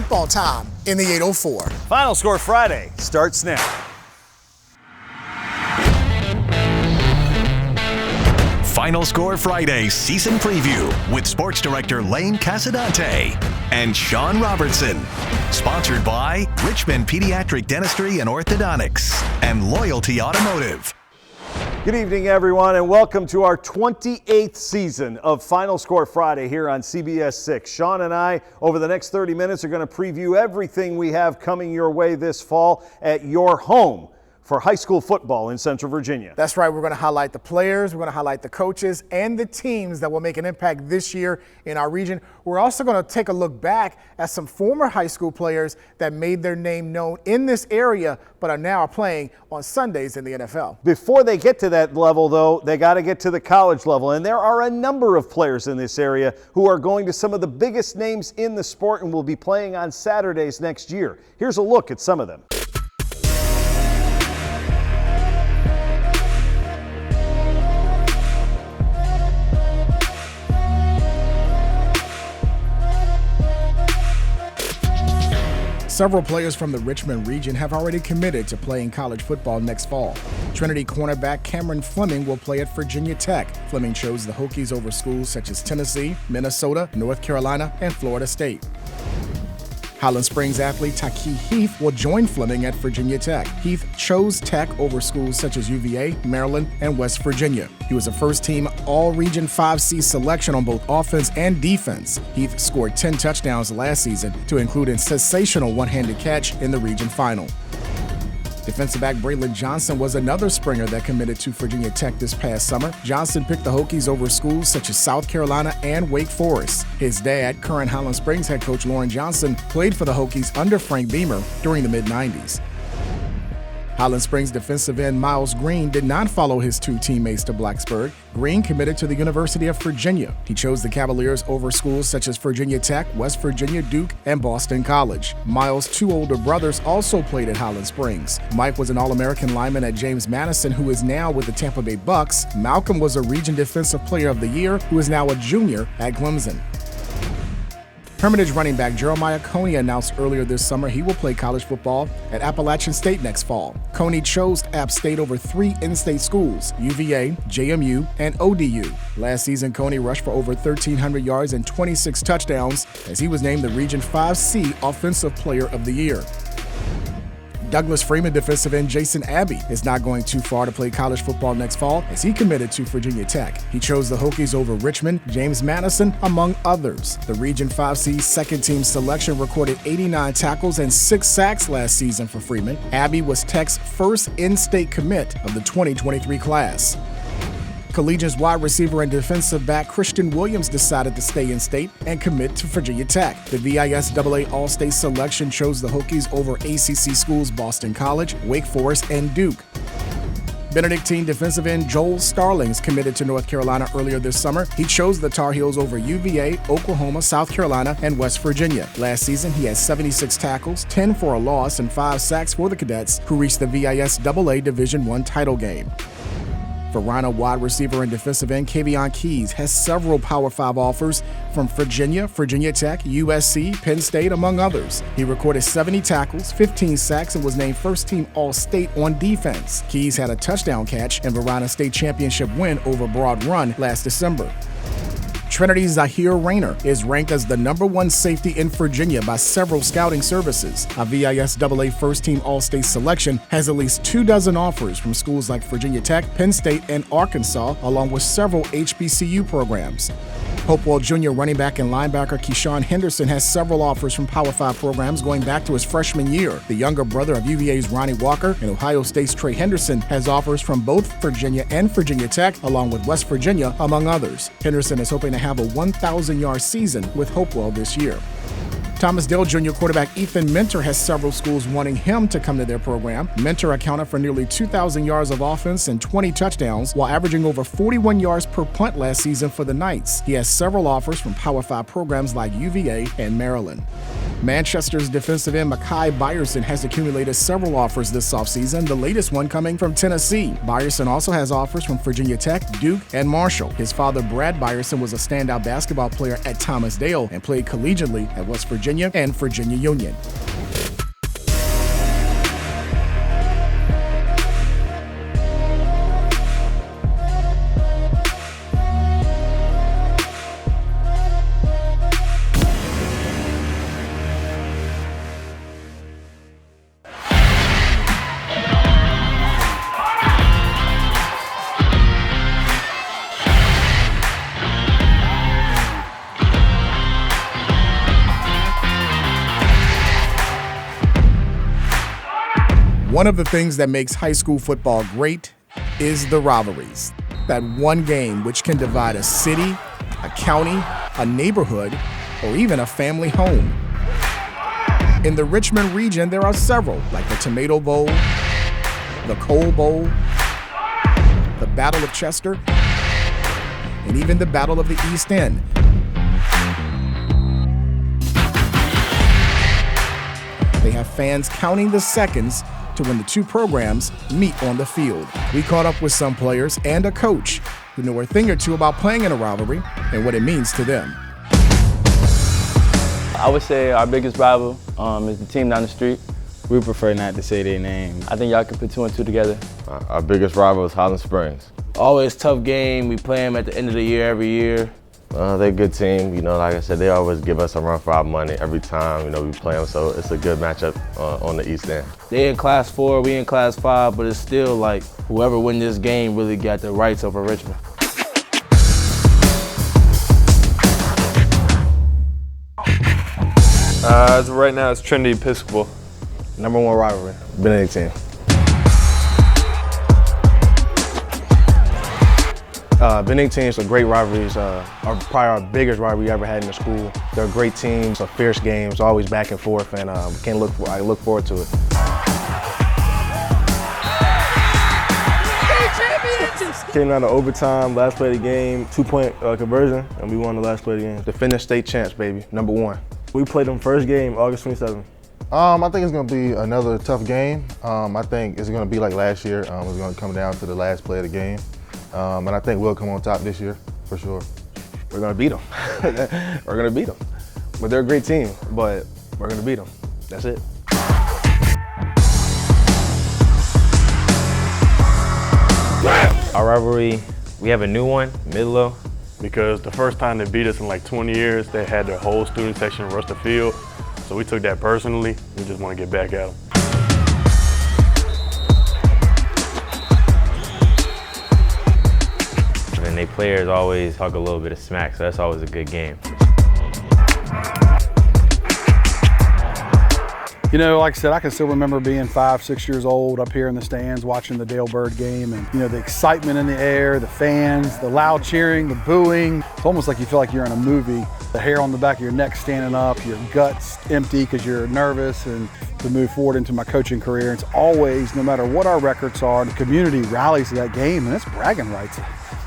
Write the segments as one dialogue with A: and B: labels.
A: football time in the 804.
B: Final Score Friday starts now.
C: Final Score Friday season preview with Sports Director Lane Casadante and Sean Robertson. Sponsored by Richmond Pediatric Dentistry and Orthodontics and Loyalty Automotive.
B: Good evening, everyone, and welcome to our 28th season of Final Score Friday here on CBS 6. Sean and I, over the next 30 minutes, are going to preview everything we have coming your way this fall at your home for high school football in Central Virginia.
A: That's right. We're going to highlight the players, we're going to highlight the coaches, and the teams that will make an impact this year in our region. We're also going to take a look back at some former high school players that made their name known in this area, but are now playing on Sundays in the NFL.
B: Before they get to that level, though, they got to get to the college level, and there are a number of players in this area who are going to some of the biggest names in the sport and will be playing on Saturdays next year. Here's a look at some of them.
A: Several players from the Richmond region have already committed to playing college football next fall. Trinity cornerback Cameron Fleming will play at Virginia Tech. Fleming chose the Hokies over schools such as Tennessee, Minnesota, North Carolina, and Florida State. Highland Springs athlete Taki Heath will join Fleming at Virginia Tech. Heath chose Tech over schools such as UVA, Maryland, and West Virginia. He was a first-team All-Region 5C selection on both offense and defense. Heath scored 10 touchdowns last season to include a sensational one-handed catch in the region final. Defensive back Braylon Johnson was another Springer that committed to Virginia Tech this past summer. Johnson picked the Hokies over schools such as South Carolina and Wake Forest. His dad, current Highland Springs head coach Lauren Johnson, played for the Hokies under Frank Beamer during the mid-90s. Highland Springs defensive end Miles Green did not follow his two teammates to Blacksburg. Green committed to the University of Virginia. He chose the Cavaliers over schools such as Virginia Tech, West Virginia, Duke, and Boston College. Miles' two older brothers also played at Highland Springs. Mike was an All-American lineman at James Madison, who is now with the Tampa Bay Bucks. Malcolm was a Region Defensive Player of the Year, who is now a junior at Clemson. Hermitage running back Jeremiah Coney announced earlier this summer he will play college football at Appalachian State next fall. Coney chose App State over three in-state schools, UVA, JMU, and ODU. Last season, Coney rushed for over 1,300 yards and 26 touchdowns as he was named the Region 5C Offensive Player of the Year. Douglas Freeman defensive end Jason Abbey is not going too far to play college football next fall as he committed to Virginia Tech. He chose the Hokies over Richmond, James Madison, among others. The Region 5C second-team selection recorded 89 tackles and 6 sacks last season for Freeman. Abbey was Tech's first in-state commit of the 2023 class. Collegians wide receiver and defensive back Christian Williams decided to stay in state and commit to Virginia Tech. The VISAA All-State selection chose the Hokies over ACC schools Boston College, Wake Forest, and Duke. Benedictine defensive end Joel Starlings committed to North Carolina earlier this summer. He chose the Tar Heels over UVA, Oklahoma, South Carolina, and West Virginia. Last season, he had 76 tackles, 10 for a loss, and 5 sacks for the Cadets, who reached the VISAA Division I title game. For Rhino wide receiver and defensive end Kavion Keys has several Power 5 offers from Virginia, Virginia Tech, USC, Penn State, among others. He recorded 70 tackles, 15 sacks, and was named first-team All-State on defense. Keys had a touchdown catch in Verona State Championship win over Broad Run last December. Trinity's Zahir Rayner is ranked as the #1 safety in Virginia by several scouting services. A VISAA first-team All-State selection has at least 24 offers from schools like Virginia Tech, Penn State, and Arkansas, along with several HBCU programs. Hopewell Jr. running back and linebacker Keyshawn Henderson has several offers from Power 5 programs going back to his freshman year. The younger brother of UVA's Ronnie Walker and Ohio State's Trey Henderson has offers from both Virginia and Virginia Tech, along with West Virginia, among others. Henderson is hoping to have a 1,000-yard season with Hopewell this year. Thomas Dale Jr. quarterback Ethan Mentor has several schools wanting him to come to their program. Mentor accounted for nearly 2,000 yards of offense and 20 touchdowns, while averaging over 41 yards per punt last season for the Knights. He has several offers from Power 5 programs like UVA and Maryland. Manchester's defensive end Mekhi Byerson has accumulated several offers this offseason, the latest one coming from Tennessee. Byerson also has offers from Virginia Tech, Duke, and Marshall. His father, Brad Byerson, was a standout basketball player at Thomas Dale and played collegiately at West Virginia and Virginia Union. One of the things that makes high school football great is the rivalries. That one game which can divide a city, a county, a neighborhood, or even a family home. In the Richmond region, there are several, like the Tomato Bowl, the Coal Bowl, the Battle of Chester, and even the Battle of the East End. They have fans counting the seconds to when the two programs meet on the field. We caught up with some players and a coach who know a thing or two about playing in a rivalry and what it means to them.
D: I would say our biggest rival is the team down the street.
E: We prefer not to say their name.
D: I think y'all can put two and two together.
F: Our biggest rival is Holland Springs.
D: Always tough game. We play them at the end of the year every year.
F: They're a good team. You know, like I said, they always give us a run for our money every time, you know, we play them. So it's a good matchup on the East End.
D: They in Class 4, we in Class 5, but it's still like whoever wins this game really got the rights over Richmond.
G: As of right now, it's Trinity Episcopal.
E: #1 rivalry, Benedictine. Benedictine's a great rivalry. Probably our biggest rivalry we ever had in the school. They're a great team. It's a fierce game. It's always back and forth, and I look forward to it. Came down to overtime, last play of the game, 2-point conversion, and we won the last play of the game. Defending state champs, baby, #1. We played them first game, August 27th.
H: I think it's going to be another tough game. I think it's going to be like last year. It's going to come down to the last play of the game. And I think we'll come on top this year, for sure.
E: We're going to beat them. We're going to beat them. But they're a great team, but we're going to beat them. That's it.
I: Our rivalry, we have a new one, Midlow.
G: Because the first time they beat us in like 20 years, they had their whole student section rush the field. So we took that personally. We just want to get back at them.
I: And they players always talk a little bit of smack, so that's always a good game.
J: You know, like I said, I can still remember being 5, 6 years old up here in the stands watching the Dale Bird game, and you know, the excitement in the air, the fans, the loud cheering, the booing. It's almost like you feel like you're in a movie. The hair on the back of your neck standing up, your guts empty because you're nervous. And to move forward into my coaching career, it's always, no matter what our records are, the community rallies to that game, and it's bragging rights.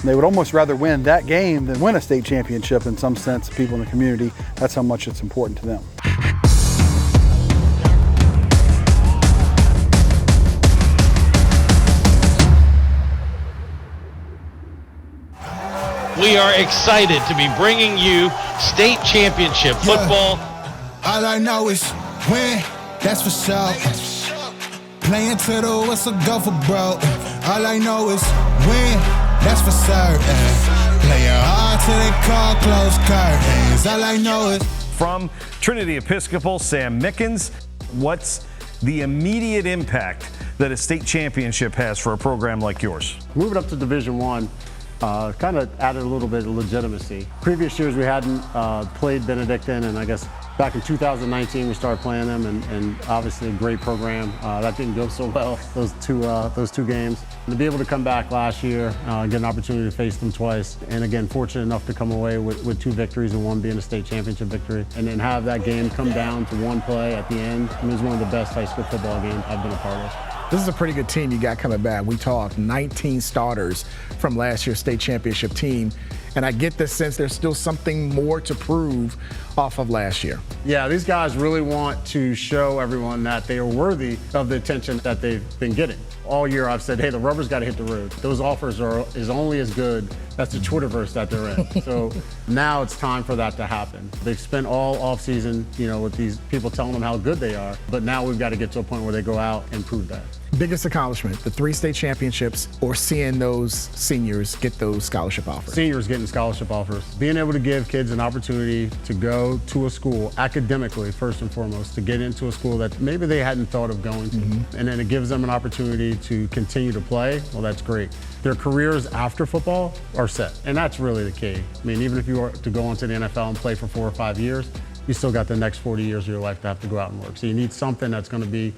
J: They would almost rather win that game than win a state championship in some sense. People in the community, that's how much it's important to them.
K: We are excited to be bringing you state championship football.
L: All I know is win, that's for sure. Playing to the whistle, go for broke. All I know is win, that's for certain. Playing hard till they call close curtains. All I know is.
B: From Trinity Episcopal, Sam Mickens, what's the immediate impact that a state championship has for a program like yours?
M: Moving up to Division I, kind of added a little bit of legitimacy. Previous years we hadn't played Benedictine, and I guess back in 2019 we started playing them, and obviously a great program. That didn't go so well, those two games. And to be able to come back last year, get an opportunity to face them twice, and again, fortunate enough to come away with 2 victories, and one being a state championship victory, and then have that game come down to 1 play at the end. It was one of the best high school football games I've been a part of.
A: This is a pretty good team you got coming back. We talked 19 starters from last year's state championship team. And I get the sense there's still something more to prove off of last year.
M: Yeah, these guys really want to show everyone that they are worthy of the attention that they've been getting. All year I've said, hey, the rubber's got to hit the road. Those offers is only as good as the Twitterverse that they're in. So now it's time for that to happen. They've spent all offseason, with these people telling them how good they are, but now we've got to get to a point where they go out and prove that.
A: Biggest accomplishment, the 3 state championships, or seeing those seniors get those scholarship offers?
M: Seniors getting scholarship offers. Being able to give kids an opportunity to go to a school, academically first and foremost, to get into a school that maybe they hadn't thought of going to. And then it gives them an opportunity to continue to play. Well, that's great. Their careers after football are set, and that's really the key. I mean, even if you were to go into the NFL and play for 4 or 5 years, you still got the next 40 years of your life to have to go out and work. So you need something that's going to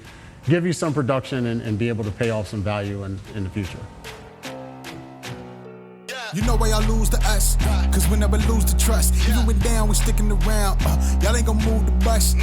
M: give you some production and be able to pay off some value in the future.
L: You know why y'all lose to us, cause we never lose the trust. Even when down, we sticking around. Y'all ain't gonna move the bus.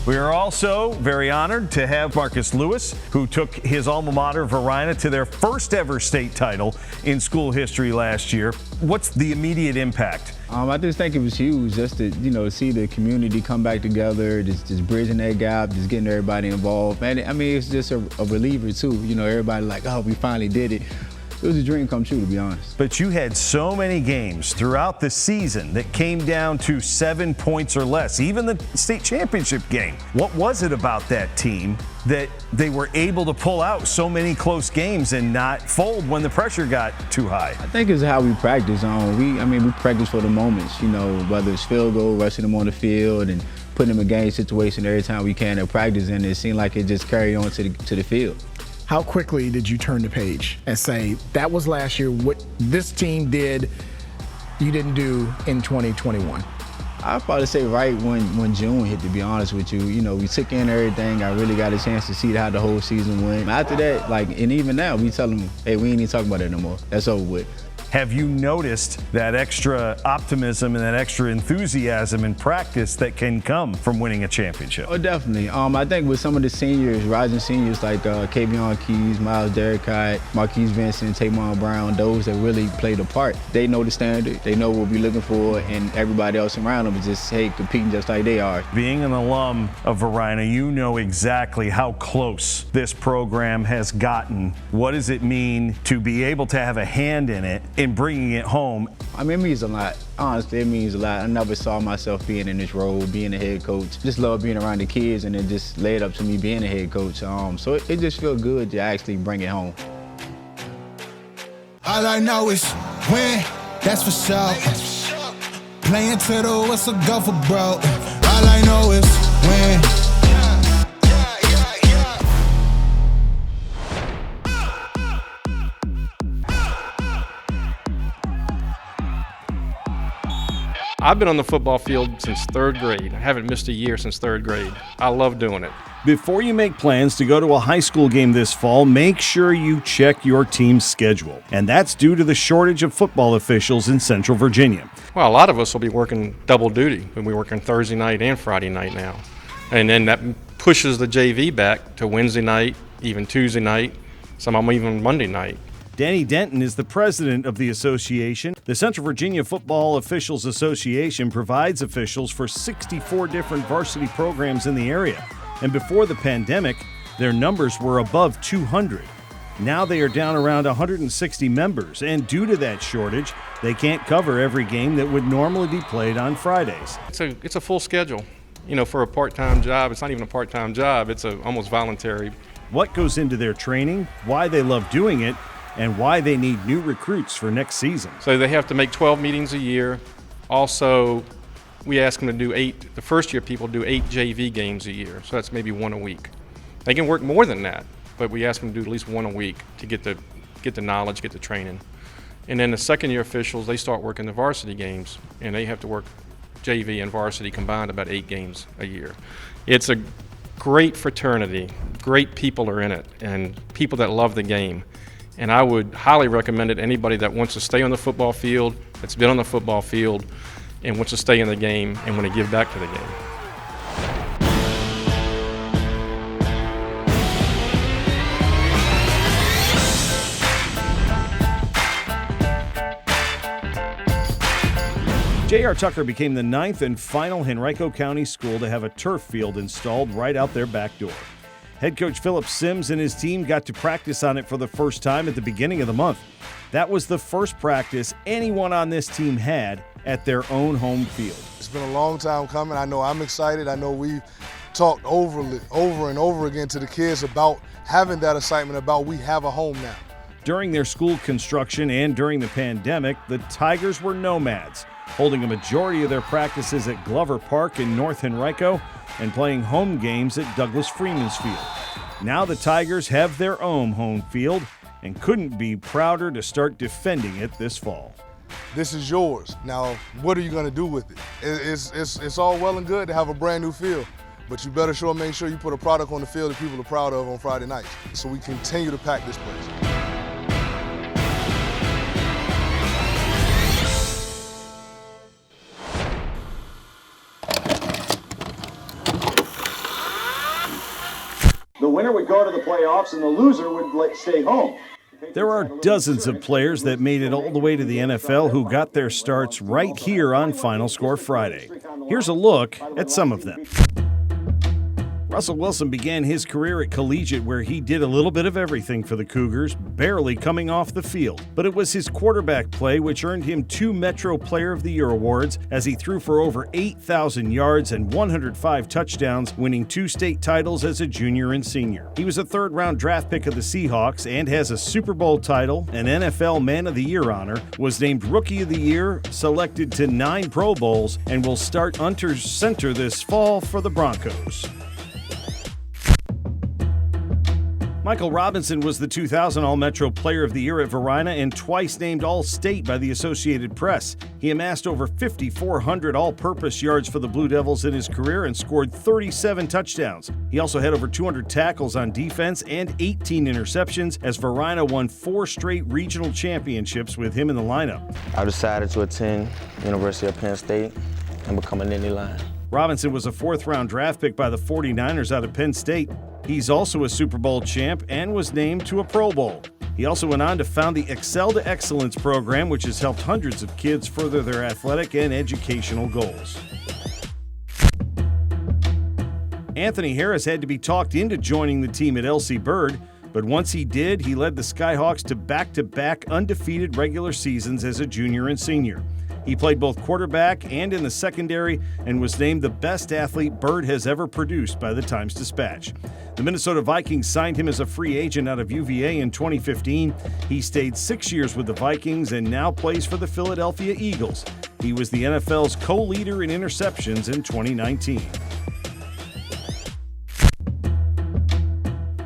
B: We are also very honored to have Marcus Lewis, who took his alma mater, Varina, to their first ever state title in school history last year. What's the immediate impact?
N: I just think it was huge just to, see the community come back together, just bridging that gap, just getting everybody involved. And I mean, it's just a reliever too. Everybody like, oh, we finally did it. It was a dream come true, to be honest.
B: But you had so many games throughout the season that came down to 7 points or less, even the state championship game. What was it about that team that they were able to pull out so many close games and not fold when the pressure got too high?
N: I think it's how we practice. We practice for the moments, whether it's field goal, rushing them on the field, and putting them in game situation every time we can at practice, and it seemed like it just carried on to the field.
A: How quickly did you turn the page and say, that was last year, what this team did, you didn't do in 2021?
N: I'd probably say right when June hit, to be honest with you. We took in everything. I really got a chance to see how the whole season went. After that, and even now, we tell them, hey, we ain't even talking about it no more. That's over with.
B: Have you noticed that extra optimism and that extra enthusiasm in practice that can come from winning a championship?
N: Oh, definitely. I think with some of the seniors, rising seniors like Kavion Keys, Miles Derrickott, Marquise Vincent, Tamon Brown, those that really played a part, they know the standard, they know what we're looking for, and everybody else around them is just, hey, competing just like they are.
B: Being an alum of Varina, you know exactly how close this program has gotten. What does it mean to be able to have a hand in it, in bringing it home?
N: It means a lot. Honestly, it means a lot. I never saw myself being in this role, being a head coach. Just love being around the kids, and it just led up to me being a head coach. So it just feels good to actually bring it home.
L: All I know is win, that's for sure. Playing to the whistle, go for broke. All I know is win.
O: I've been on the football field since 3rd grade. I haven't missed a year since 3rd grade. I love doing it.
B: Before you make plans to go to a high school game this fall, make sure you check your team's schedule. And that's due to the shortage of football officials in Central Virginia.
O: Well, a lot of us will be working double duty. We'll be working Thursday night and Friday night now. And then that pushes the JV back to Wednesday night, even Tuesday night, some of them even Monday night.
B: Danny Denton is the president of the association. The Central Virginia Football Officials Association provides officials for 64 different varsity programs in the area. And before the pandemic, their numbers were above 200. Now they are down around 160 members, and due to that shortage, they can't cover every game that would normally be played on Fridays.
O: It's a full schedule. For a part-time job, it's not even a part-time job, it's almost voluntary.
B: What goes into their training, why they love doing it, and why they need new recruits for next season.
O: So they have to make 12 meetings a year. Also, we ask them to do 8, the first year people do 8 JV games a year, so that's maybe 1 a week. They can work more than that, but we ask them to do at least 1 a week to get the knowledge, get the training. And then the second year officials, they start working the varsity games, and they have to work JV and varsity combined about 8 games a year. It's a great fraternity, great people are in it, and people that love the game. And I would highly recommend it to anybody that wants to stay on the football field, that's been on the football field, and wants to stay in the game and want to give back to the game.
B: J.R. Tucker became the 9th and final Henrico County school to have a turf field installed right out their back door. Head coach Philip Sims and his team got to practice on it for the first time at the beginning of the month. That was the first practice anyone on this team had at their own home field.
P: It's been a long time coming. I know I'm excited. I know we've talked over and over again to the kids about having that excitement about we have a home now.
B: During their school construction and during the pandemic, the Tigers were nomads, holding a majority of their practices at Glover Park in North Henrico and playing home games at Douglas Freeman's Field. Now the Tigers have their own home field and couldn't be prouder to start defending it this fall.
P: This is yours. Now, what are you going to do with it? It's all well and good to have a brand new field, but you better make sure you put a product on the field that people are proud of on Friday nights so we continue to pack this place.
B: The winner would go to the playoffs and the loser would stay home. There are dozens of players that made it all the way to the NFL who got their starts right here on Final Score Friday. Here's a look at some of them. Russell Wilson began his career at Collegiate, where he did a little bit of everything for the Cougars, barely coming off the field. But it was his quarterback play which earned him 2 Metro Player of the Year awards as he threw for over 8,000 yards and 105 touchdowns, winning 2 state titles as a junior and senior. He was a third-round draft pick of the Seahawks and has a Super Bowl title, an NFL Man of the Year honor, was named Rookie of the Year, selected to 9 Pro Bowls, and will start under center this fall for the Broncos. Michael Robinson was the 2000 All-Metro Player of the Year at Varina and twice named All-State by the Associated Press. He amassed over 5,400 all-purpose yards for the Blue Devils in his career and scored 37 touchdowns. He also had over 200 tackles on defense and 18 interceptions as Varina won 4 straight regional championships with him in the lineup.
D: I decided to attend University of Penn State and become an Indy Lion.
B: Robinson was a 4th-round draft pick by the 49ers out of Penn State. He's also a Super Bowl champ and was named to a Pro Bowl. He also went on to found the Excel to Excellence program, which has helped hundreds of kids further their athletic and educational goals. Anthony Harris had to be talked into joining the team at LC Bird, but once he did, he led the Skyhawks to back-to-back undefeated regular seasons as a junior and senior. He played both quarterback and in the secondary and was named the best athlete Bird has ever produced by the Times-Dispatch. The Minnesota Vikings signed him as a free agent out of UVA in 2015. He stayed 6 years with the Vikings and now plays for the Philadelphia Eagles. He was the NFL's co-leader in interceptions in 2019.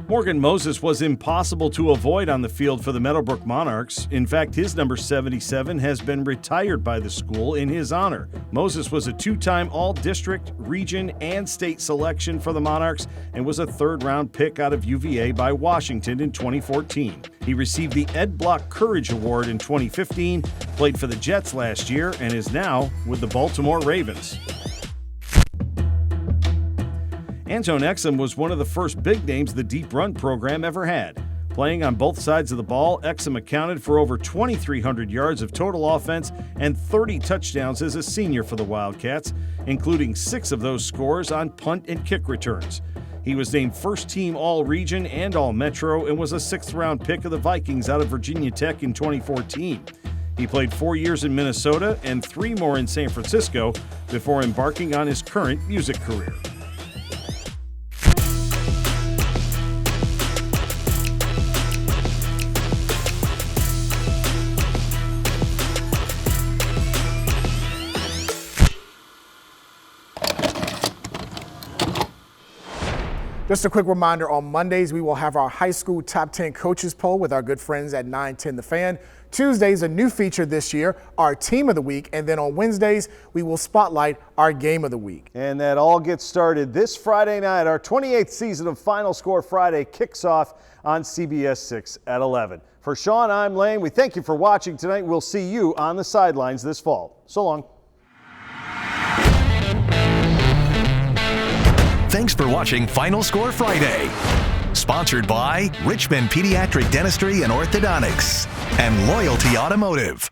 B: Morgan Moses was impossible to avoid on the field for the Meadowbrook Monarchs. In fact, his number 77 has been retired by the school in his honor. Moses was a 2-time All-District, Region, and State selection for the Monarchs and was a 3rd-round pick out of UVA by Washington in 2014. He received the Ed Block Courage Award in 2015, played for the Jets last year, and is now with the Baltimore Ravens. Antone Exum was one of the first big names the Deep Run program ever had. Playing on both sides of the ball, Exum accounted for over 2,300 yards of total offense and 30 touchdowns as a senior for the Wildcats, including 6 of those scores on punt and kick returns. He was named first-team All-Region and All-Metro and was a 6th-round pick of the Vikings out of Virginia Tech in 2014. He played 4 years in Minnesota and 3 more in San Francisco before embarking on his current music career.
A: Just a quick reminder, on Mondays, we will have our high school top 10 coaches poll with our good friends at 910 The Fan. Tuesdays, a new feature this year, our team of the week. And then on Wednesdays, we will spotlight our game of the week.
B: And that all gets started this Friday night. Our 28th season of Final Score Friday kicks off on CBS 6 at 11. For Sean, I'm Lane. We thank you for watching tonight. We'll see you on the sidelines this fall. So long.
C: Thanks for watching Final Score Friday. Sponsored by Richmond Pediatric Dentistry and Orthodontics and Loyalty Automotive.